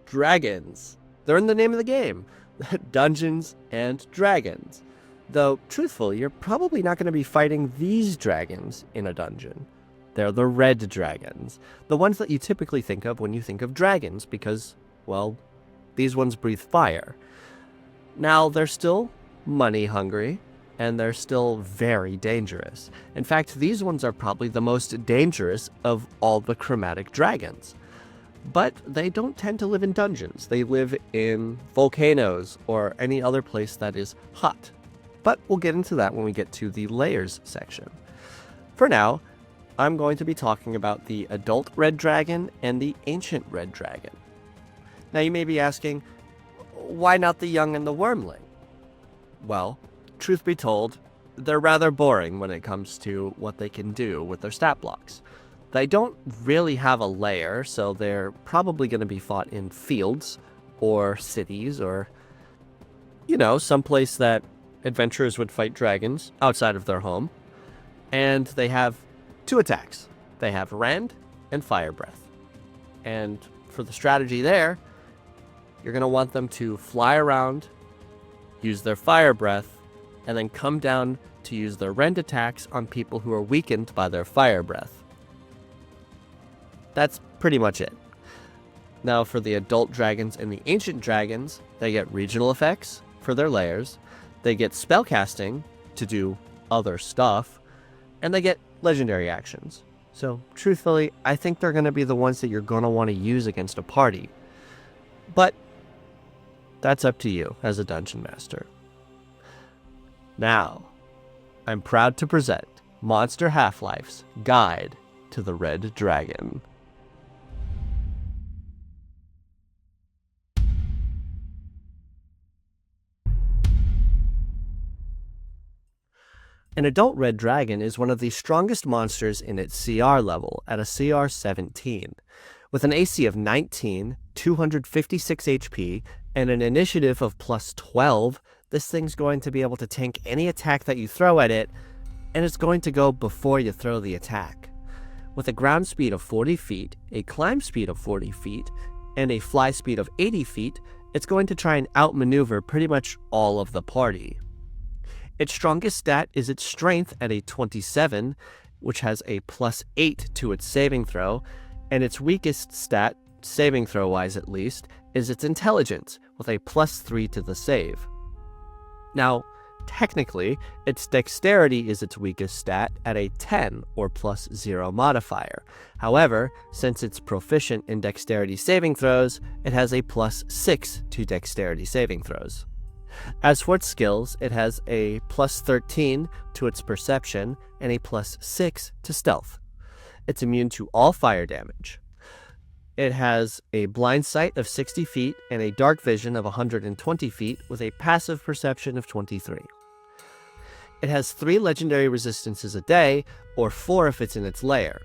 dragons. They're in the name of the game. Dungeons and Dragons. Though, truthfully, you're probably not going to be fighting these dragons in a dungeon. They're the red dragons. The ones that you typically think of when you think of dragons because, well, these ones breathe fire. Now, they're still money hungry, and they're still very dangerous. In fact, these ones are probably the most dangerous of all the chromatic dragons. But they don't tend to live in dungeons. They live in volcanoes or any other place that is hot. But we'll get into that when we get to the layers section. For now, I'm going to be talking about the adult red dragon and the ancient red dragon. Now you may be asking, why not the young and the wormling? Well, truth be told, they're rather boring when it comes to what they can do with their stat blocks. They don't really have a lair, so they're probably going to be fought in fields or cities or, someplace that adventurers would fight dragons outside of their home. And they have 2 attacks. They have Rend and Fire Breath. And for the strategy there, you're going to want them to fly around, use their Fire Breath, and then come down to use their Rend attacks on people who are weakened by their Fire Breath. That's pretty much it. Now for the adult dragons and the ancient dragons, they get regional effects for their lairs, they get spellcasting to do other stuff, and they get legendary actions. So truthfully, I think they're going to be the ones that you're going to want to use against a party. But that's up to you as a dungeon master. Now, I'm proud to present Monster Half-Life's Guide to the Red Dragon. An adult red dragon is one of the strongest monsters in its CR level at a CR 17. With an AC of 19, 256 HP, and an initiative of plus 12, this thing's going to be able to tank any attack that you throw at it, and it's going to go before you throw the attack. With a ground speed of 40 feet, a climb speed of 40 feet, and a fly speed of 80 feet, it's going to try and outmaneuver pretty much all of the party. Its strongest stat is its strength at a 27, which has a plus 8 to its saving throw, and its weakest stat, saving throw wise at least, is its intelligence, with a plus 3 to the save. Now, technically, its dexterity is its weakest stat at a 10 or plus 0 modifier. However, since it's proficient in dexterity saving throws, it has a plus 6 to dexterity saving throws. As for its skills, it has a plus 13 to its perception and a plus 6 to stealth. It's immune to all fire damage. It has a blind sight of 60 feet and a dark vision of 120 feet with a passive perception of 23. It has 3 legendary resistances a day, or 4 if it's in its lair.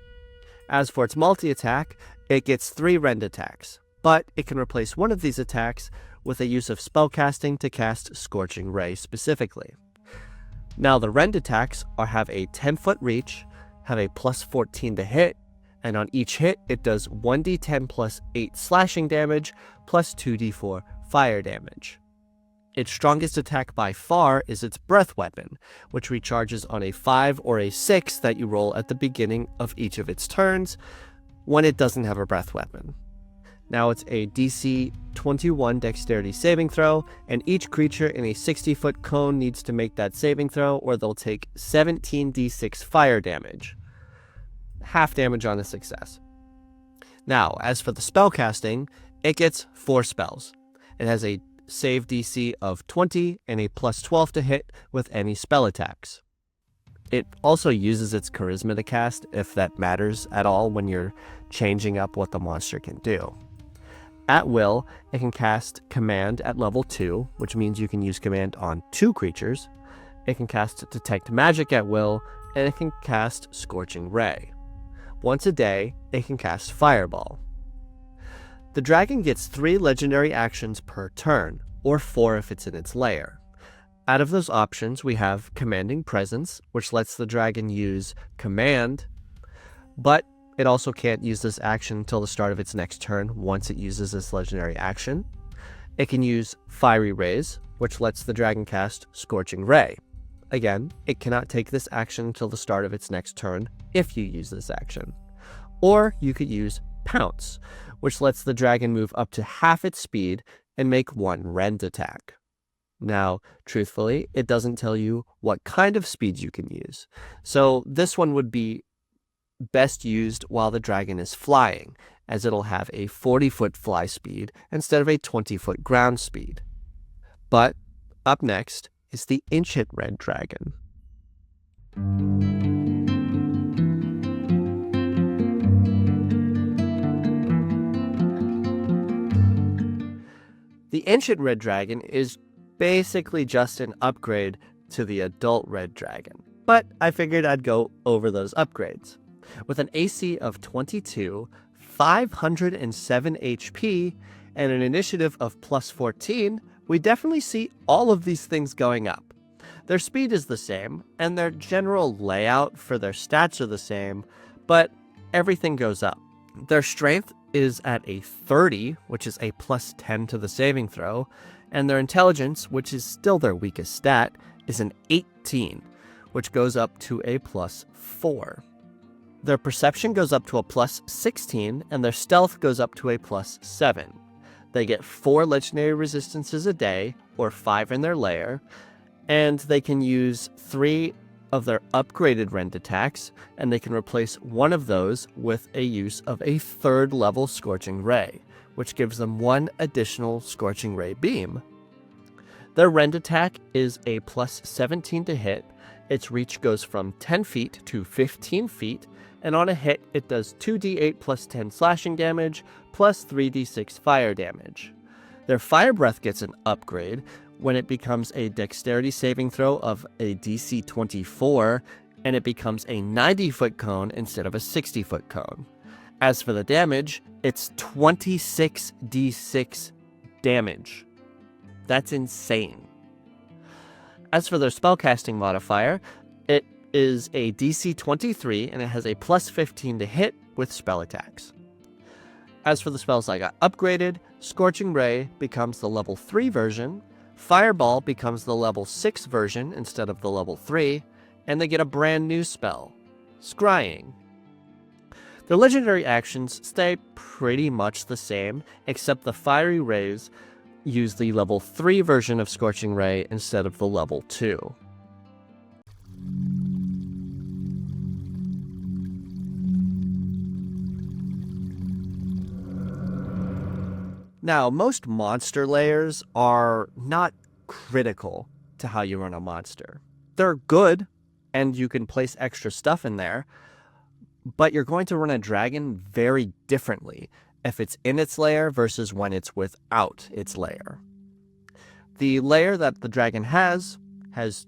As for its multi-attack, it gets 3 rend attacks, but it can replace one of these attacks with a use of spellcasting to cast Scorching Ray specifically. Now the rend attacks have a 10-foot reach, have a plus 14 to hit, and on each hit it does 1d10 plus 8 slashing damage plus 2d4 fire damage. Its strongest attack by far is its breath weapon, which recharges on a 5 or a 6 that you roll at the beginning of each of its turns when it doesn't have a breath weapon. Now it's a DC 21 dexterity saving throw, and each creature in a 60-foot cone needs to make that saving throw or they'll take 17d6 fire damage. Half damage on a success. Now, as for the spellcasting, it gets 4 spells. It has a save DC of 20 and a plus 12 to hit with any spell attacks. It also uses its charisma to cast, if that matters at all when you're changing up what the monster can do. At will, it can cast Command at level 2, which means you can use Command on 2 creatures. It can cast Detect Magic at will, and it can cast Scorching Ray. Once a day, it can cast Fireball. The dragon gets 3 legendary actions per turn, or 4 if it's in its lair. Out of those options, we have Commanding Presence, which lets the dragon use Command, but It also can't use this action until the start of its next turn once it uses this legendary action. It can use Fiery Rays, which lets the dragon cast Scorching Ray. Again, it cannot take this action until the start of its next turn if you use this action. Or you could use Pounce, which lets the dragon move up to half its speed and make one rend attack. Now, truthfully, it doesn't tell you what kind of speed you can use. So this one would be best used while the dragon is flying, as it'll have a 40-foot fly speed instead of a 20-foot ground speed. But up next is the Ancient Red Dragon. The Ancient Red Dragon is basically just an upgrade to the Adult Red Dragon, but I figured I'd go over those upgrades. With an AC of 22, 507 HP, and an initiative of plus 14, we definitely see all of these things going up. Their speed is the same, and their general layout for their stats are the same, but everything goes up. Their strength is at a 30, which is a plus 10 to the saving throw, and their intelligence, which is still their weakest stat, is an 18, which goes up to a plus 4. Their perception goes up to a plus 16, and their stealth goes up to a plus 7. They get 4 legendary resistances a day, or 5 in their lair, and they can use 3 of their upgraded rend attacks, and they can replace one of those with a use of a 3rd level Scorching Ray, which gives them 1 additional Scorching Ray beam. Their rend attack is a plus 17 to hit. Its reach goes from 10 feet to 15 feet, and on a hit, it does 2d8 plus 10 slashing damage, plus 3d6 fire damage. Their Fire Breath gets an upgrade when it becomes a dexterity saving throw of a DC 24, and it becomes a 90-foot cone instead of a 60-foot cone. As for the damage, it's 26d6 damage. That's insane. As for their spellcasting modifier, it is a DC 23, and it has a plus 15 to hit with spell attacks. As for the spells I got upgraded, Scorching Ray becomes the level 3 version, Fireball becomes the level 6 version instead of the level 3, and they get a brand new spell, Scrying. Their legendary actions stay pretty much the same, except the Fiery Rays use the level 3 version of Scorching Ray instead of the level 2. Now, most monster layers are not critical to how you run a monster. They're good, and you can place extra stuff in there, but you're going to run a dragon very differently if it's in its lair versus when it's without its lair. The lair that the dragon has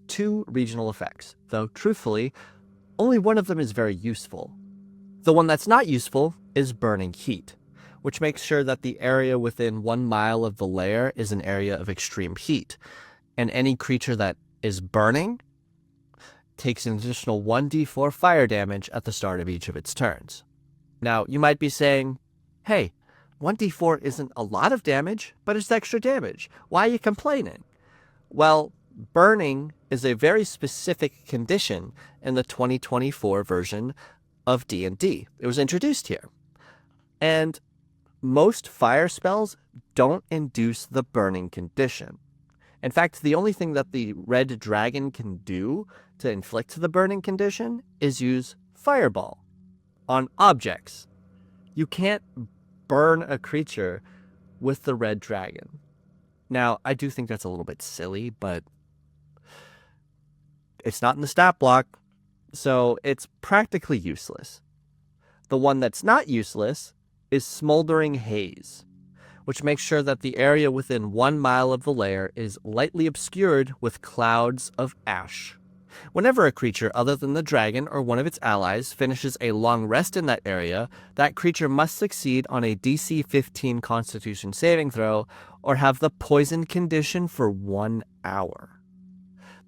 2 regional effects, though truthfully, only one of them is very useful. The one that's not useful is Burning Heat, which makes sure that the area within 1 mile of the lair is an area of extreme heat, and any creature that is burning takes an additional 1d4 fire damage at the start of each of its turns. Now, you might be saying, hey, 1d4 isn't a lot of damage, but it's extra damage. Why are you complaining? Well, burning is a very specific condition in the 2024 version of D&D. It was introduced here. And most fire spells don't induce the burning condition. In fact, the only thing that the red dragon can do to inflict the burning condition is use Fireball on objects. You can't burn a creature with the red dragon. Now, I do think that's a little bit silly, but it's not in the stat block, so it's practically useless. The one that's not useless is Smoldering Haze, which makes sure that the area within 1 mile of the lair is lightly obscured with clouds of ash. Whenever a creature other than the dragon or one of its allies finishes a long rest in that area, that creature must succeed on a DC 15 Constitution saving throw or have the poison condition for 1 hour.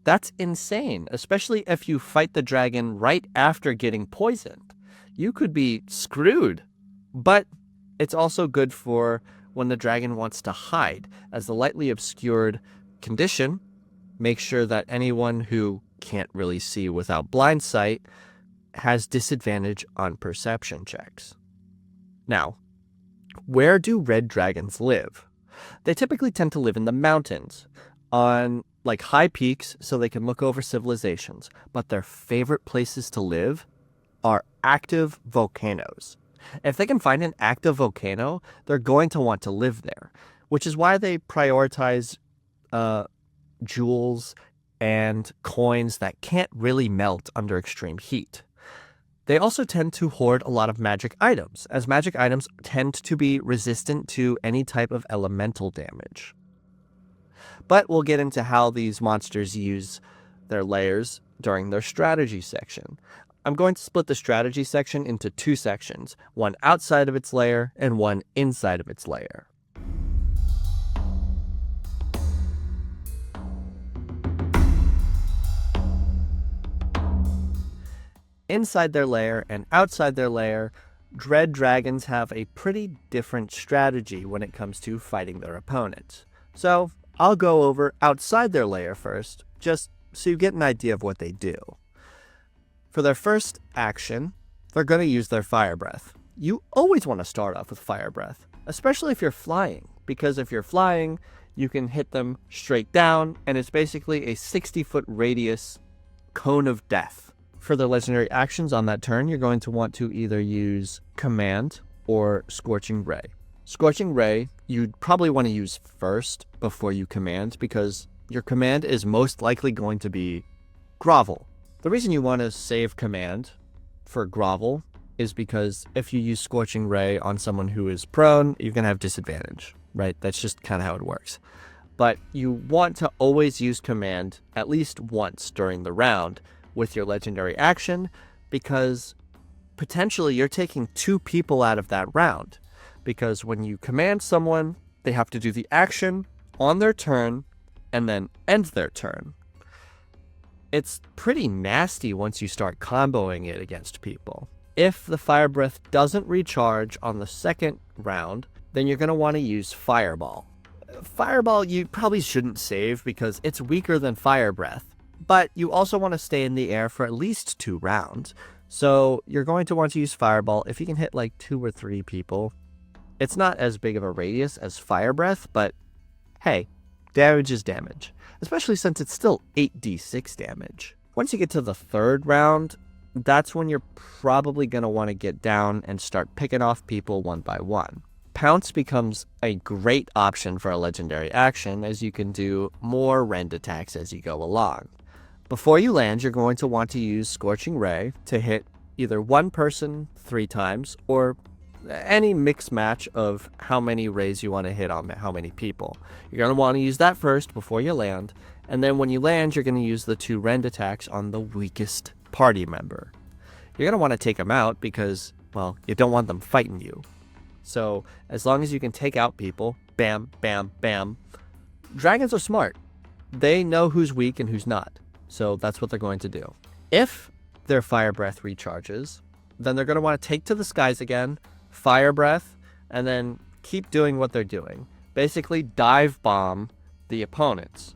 That's insane, especially if you fight the dragon right after getting poisoned. you could be screwed. But it's also good for when the dragon wants to hide, as the lightly obscured condition makes sure that anyone who can't really see without blind sight has disadvantage on perception checks. Now, where do red dragons live? They typically tend to live in the mountains, on like high peaks so they can look over civilizations, but their favorite places to live are active volcanoes. If they can find an active volcano, they're going to want to live there, which is why they prioritize jewels and coins that can't really melt under extreme heat. They also tend to hoard a lot of magic items, as magic items tend to be resistant to any type of elemental damage. But we'll get into how these monsters use their lairs during their strategy section. I'm going to split the strategy section into two sections, one outside of its lair and one inside of its lair. Inside their lair and outside their lair, red dragons have a pretty different strategy when it comes to fighting their opponents. So I'll go over outside their lair first, just so you get an idea of what they do. For their first action, they're going to use their fire breath. You always want to start off with fire breath, especially if you're flying, because if you're flying, you can hit them straight down, and it's basically a 60-foot radius cone of death. For the legendary actions on that turn, you're going to want to either use Command or Scorching Ray. Scorching Ray, you'd probably want to use first before you command, because your command is most likely going to be Grovel. The reason you want to save command for Grovel is because if you use Scorching Ray on someone who is prone, you're going to have disadvantage, right? That's just kind of how it works. But you want to always use command at least once during the round with your legendary action, because potentially you're taking two people out of that round. Because when you command someone, they have to do the action on their turn and then end their turn. It's pretty nasty once you start comboing it against people. If the fire breath doesn't recharge on the second round, then you're going to want to use Fireball. Fireball you probably shouldn't save because it's weaker than fire breath, but you also want to stay in the air for at least 2 rounds. So you're going to want to use Fireball if you can hit like 2 or 3 people. It's not as big of a radius as fire breath, but hey, damage is damage, especially since it's still 8d6 damage. Once you get to the 3rd round, that's when you're probably going to want to get down and start picking off people one by one. Pounce becomes a great option for a legendary action, as you can do more rend attacks as you go along. Before you land, you're going to want to use Scorching Ray to hit either one person 3 times, or any mix match of how many rays you want to hit on how many people. You're going to want to use that first before you land, and then when you land, you're going to use the 2 rend attacks on the weakest party member. You're going to want to take them out because, well, you don't want them fighting you. So as long as you can take out people, bam, bam, bam. Dragons are smart. They know who's weak and who's not. So that's what they're going to do. If their fire breath recharges, then they're going to want to take to the skies again, fire breath, and then keep doing what they're doing. Basically dive bomb the opponents.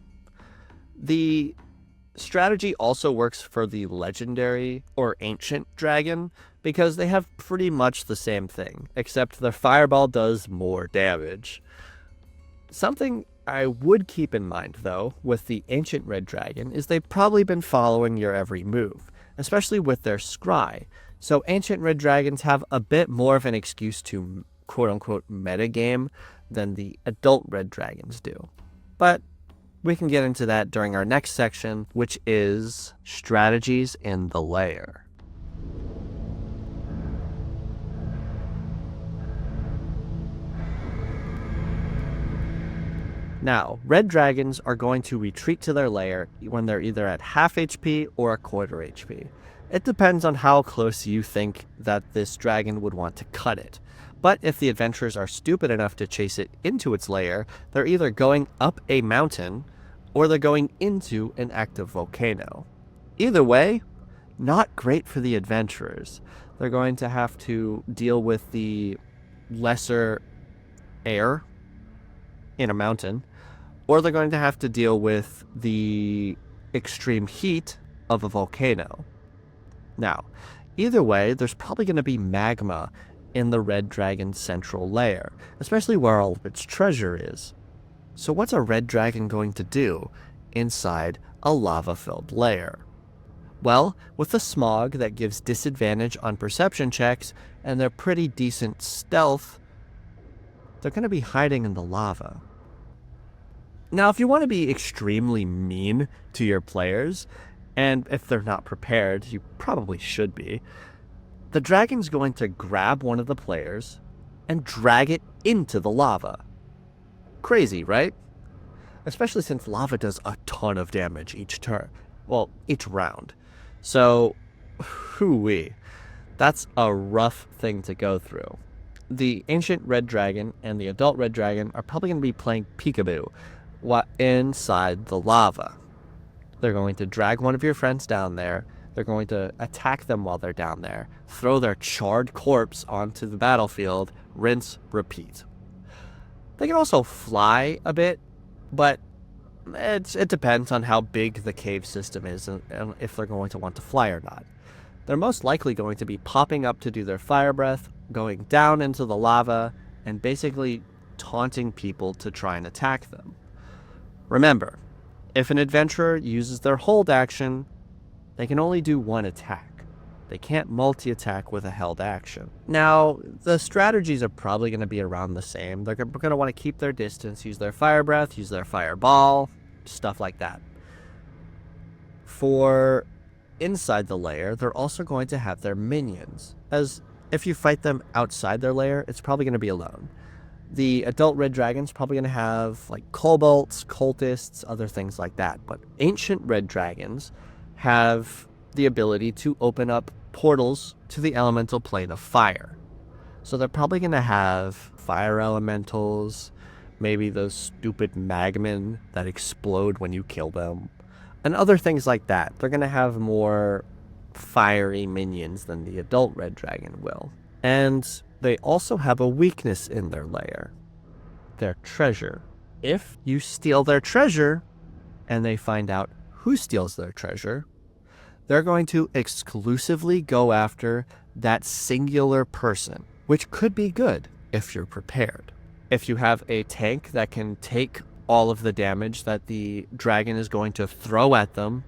The strategy also works for the legendary or ancient dragon, because they have pretty much the same thing, except their fireball does more damage. Something I would keep in mind, though, with the ancient red dragon is they've probably been following your every move, especially with their scry. So ancient red dragons have a bit more of an excuse to quote-unquote metagame than the adult red dragons do. But we can get into that during our next section, which is strategies in the lair. Now, red dragons are going to retreat to their lair when they're either at half HP or a quarter HP. It depends on how close you think that this dragon would want to cut it. But if the adventurers are stupid enough to chase it into its lair, they're either going up a mountain or they're going into an active volcano. Either way, not great for the adventurers. They're going to have to deal with the lesser air in a mountain, or they're going to have to deal with the extreme heat of a volcano. Now, either way, there's probably going to be magma in the red dragon's central lair, especially where all of its treasure is. So what's a red dragon going to do inside a lava-filled lair? Well, with the smog that gives disadvantage on perception checks and their pretty decent stealth, they're going to be hiding in the lava. Now, if you want to be extremely mean to your players, and if they're not prepared, you probably should be, the dragon's going to grab one of the players and drag it into the lava. Crazy, right? Especially since lava does a ton of damage each turn. Well, each round. So, hoo-wee. That's a rough thing to go through. The ancient red dragon and the adult red dragon are probably going to be playing peekaboo inside the lava. They're going to drag one of your friends down there. They're going to attack them while they're down there, throw their charred corpse onto the battlefield, rinse, repeat. They can also fly a bit, but it depends on how big the cave system is and if they're going to want to fly or not. They're most likely going to be popping up to do their fire breath, going down into the lava, and basically taunting people to try and attack them. Remember, if an adventurer uses their hold action, they can only do one attack. They can't multi-attack with a held action. Now, the strategies are probably going to be around the same. They're going to want to keep their distance, use their fire breath, use their fireball, stuff like that. For inside the lair, they're also going to have their minions, as if you fight them outside their lair, it's probably going to be alone. The adult red dragon's probably going to have like kobolds, cultists, other things like that. But ancient red dragons have the ability to open up portals to the elemental plane of fire. So they're probably going to have fire elementals, maybe those stupid magmen that explode when you kill them, and other things like that. They're going to have more fiery minions than the adult red dragon will. And they also have a weakness in their lair: their treasure. If you steal their treasure and they find out who steals their treasure, they're going to exclusively go after that singular person, which could be good if you're prepared. If you have a tank that can take all of the damage that the dragon is going to throw at them,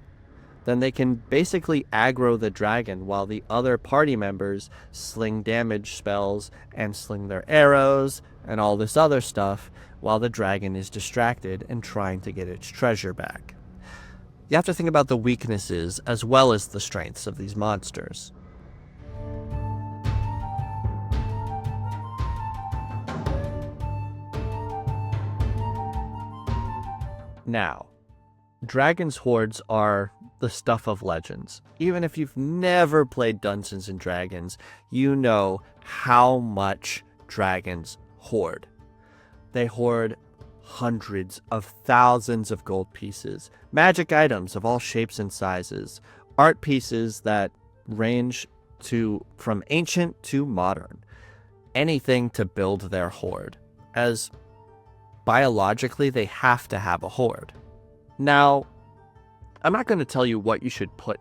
then they can basically aggro the dragon while the other party members sling damage spells and sling their arrows and all this other stuff while the dragon is distracted and trying to get its treasure back. You have to think about the weaknesses as well as the strengths of these monsters. Now, dragons' hordes are the stuff of legends. Even if you've never played Dungeons and Dragons, you know how much dragons hoard. They hoard hundreds of thousands of gold pieces, magic items of all shapes and sizes, art pieces that range from ancient to modern, anything to build their hoard, as biologically they have to have a hoard. Now, I'm not going to tell you what you should put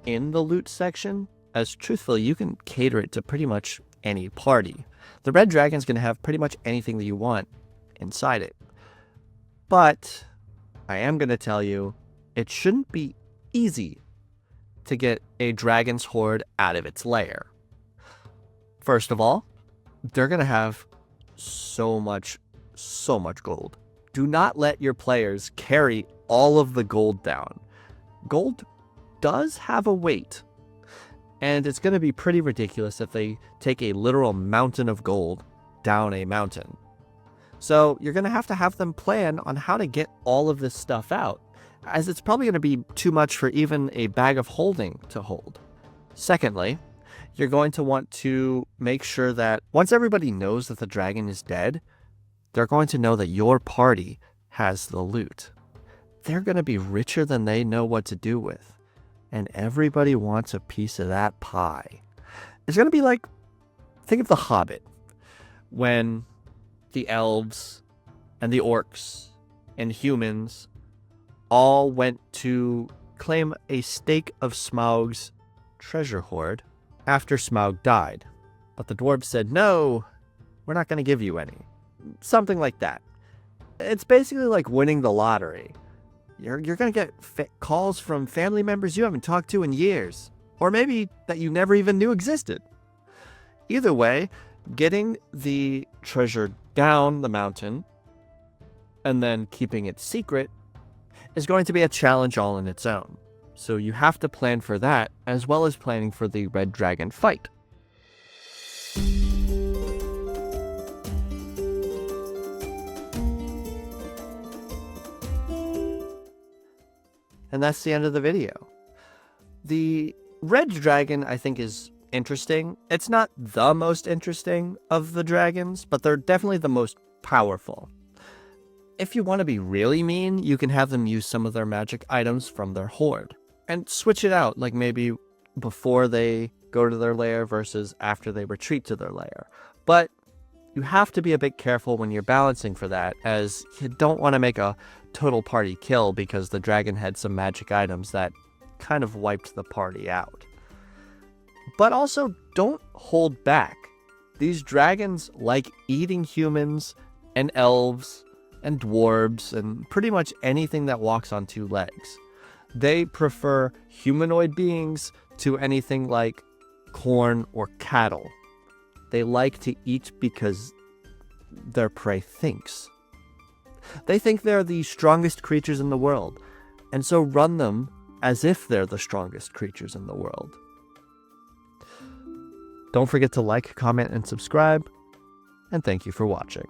in the loot section, as truthfully, you can cater it to pretty much any party. The red dragon's going to have pretty much anything that you want inside it. But I am going to tell you, it shouldn't be easy to get a dragon's hoard out of its lair. First of all, they're going to have so much gold. Do not let your players carry all of the gold down. Gold does have a weight, and it's going to be pretty ridiculous if they take a literal mountain of gold down a mountain. So you're going to have them plan on how to get all of this stuff out, as it's probably going to be too much for even a bag of holding to hold. Secondly, you're going to want to make sure that once everybody knows that the dragon is dead, they're going to know that your party has the loot. They're going to be richer than they know what to do with, and everybody wants a piece of that pie. It's going to be like, think of The Hobbit, when the elves and the orcs and humans all went to claim a stake of Smaug's treasure hoard after Smaug died. But the dwarves said, no, we're not going to give you any. Something like that. It's basically like winning the lottery. You're going to get calls from family members you haven't talked to in years, or maybe that you never even knew existed. Either way, getting the treasure down the mountain and then keeping it secret is going to be a challenge all in its own. So you have to plan for that, as well as planning for the red dragon fight. And that's the end of the video. The red dragon, I think, is interesting. It's not the most interesting of the dragons, but they're definitely the most powerful. If you want to be really mean, you can have them use some of their magic items from their hoard and switch it out, like maybe before they go to their lair versus after they retreat to their lair. But you have to be a bit careful when you're balancing for that, as you don't want to make a total party kill because the dragon had some magic items that kind of wiped the party out. But also, don't hold back. These dragons like eating humans and elves and dwarves and pretty much anything that walks on two legs. They prefer humanoid beings to anything like corn or cattle. They like to eat because their prey thinks. They think they're the strongest creatures in the world, and so run them as if they're the strongest creatures in the world. Don't forget to like, comment, and subscribe, and thank you for watching.